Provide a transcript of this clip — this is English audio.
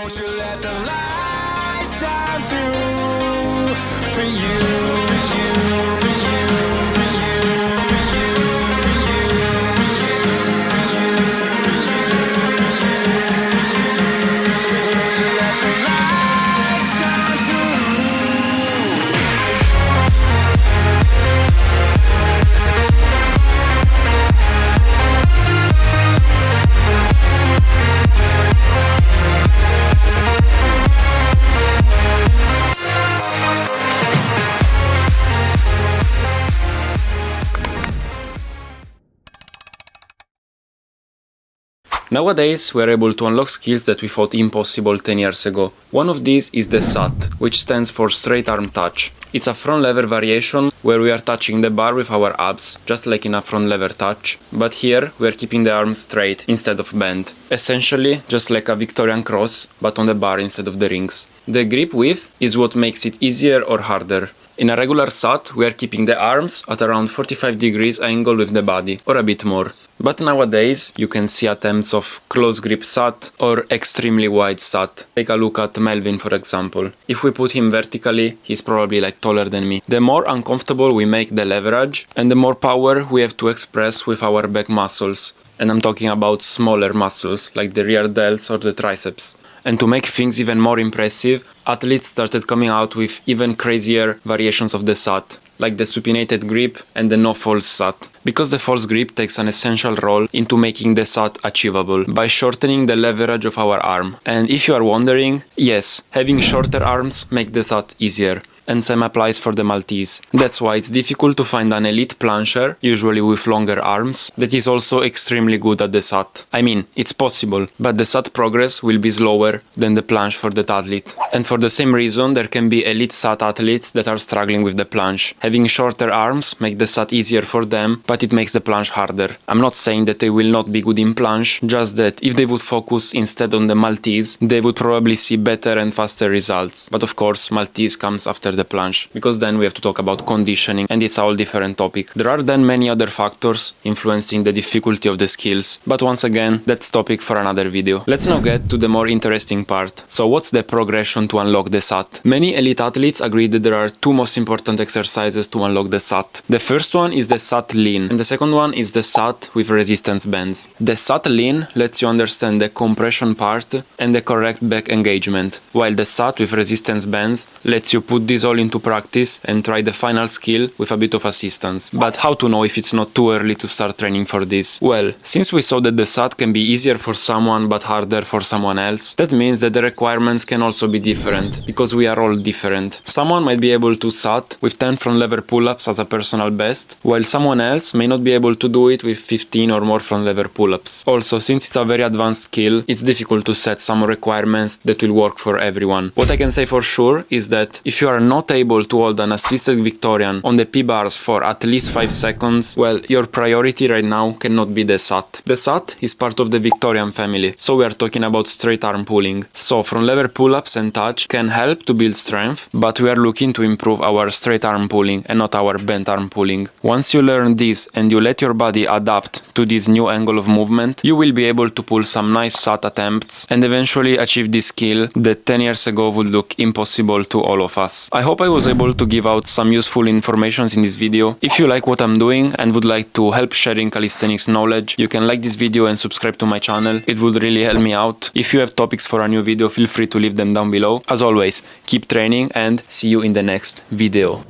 Won't you let the light shine through for you, for you, for you, for you, for you, for you, for you, for you, won't you let the light shine through? Nowadays, we are able to unlock skills that we thought impossible 10 years ago. One of these is the SAT, which stands for straight arm touch. It's a front lever variation where we are touching the bar with our abs, just like in a front lever touch, but here we are keeping the arms straight instead of bent. Essentially, just like a Victorian cross, but on the bar instead of the rings. The grip width is what makes it easier or harder. In a regular SAT, we are keeping the arms at around 45 degrees angle with the body, or a bit more. But nowadays, you can see attempts of close grip SAT or extremely wide SAT. Take a look at Melvin, for example. If we put him vertically, he's probably like taller than me. The more uncomfortable we make the leverage, and the more power we have to express with our back muscles. And I'm talking about smaller muscles, like the rear delts or the triceps. And to make things even more impressive, athletes started coming out with even crazier variations of the SAT, like the supinated grip and the no false SAT. Because the false grip takes an essential role into making the SAT achievable, by shortening the leverage of our arm. And if you are wondering, yes, having shorter arms make the SAT easier. And same applies for the Maltese. That's why it's difficult to find an elite plancher, usually with longer arms, that is also extremely good at the SAT. I mean, it's possible, but the SAT progress will be slower than the planche for that athlete. And for the same reason, there can be elite SAT athletes that are struggling with the planche. Having shorter arms make the SAT easier for them, but it makes the planche harder. I'm not saying that they will not be good in planche, just that if they would focus instead on the Maltese, they would probably see better and faster results. But of course, Maltese comes after the planche, because then we have to talk about conditioning, and it's a whole different topic. There are then many other factors influencing the difficulty of the skills, but once again, that's topic for another video. Let's now get to the more interesting part. So what's the progression to unlock the SAT? Many elite athletes agree that there are two most important exercises to unlock the SAT. The first one is the SAT lean, and the second one is the SAT with resistance bands. The SAT lean lets you understand the compression part and the correct back engagement, while the SAT with resistance bands lets you put this all into practice and try the final skill with a bit of assistance. But how to know if it's not too early to start training for this? Well, since we saw that the SAT can be easier for someone but harder for someone else, that means that the requirements can also be different, because we are all different. Someone might be able to SAT with 10 front lever pull-ups as a personal best, while someone else may not be able to do it with 15 or more front lever pull-ups. Also, since it's a very advanced skill, it's difficult to set some requirements that will work for everyone. What I can say for sure is that if you are not able to hold an assisted Victorian on the P-bars for at least 5 seconds, well, your priority right now cannot be the SAT. The SAT is part of the Victorian family, so we are talking about straight arm pulling. So front lever pull-ups and touch can help to build strength, but we are looking to improve our straight arm pulling and not our bent arm pulling. Once you learn this and you let your body adapt to this new angle of movement, you will be able to pull some nice SAT attempts and eventually achieve this skill that 10 years ago would look impossible to all of us. I hope I was able to give out some useful information in this video. If you like what I'm doing and would like to help sharing calisthenics knowledge, you can like this video and subscribe to my channel. It would really help me out. If you have topics for a new video, feel free to leave them down below. As always, keep training and see you in the next video.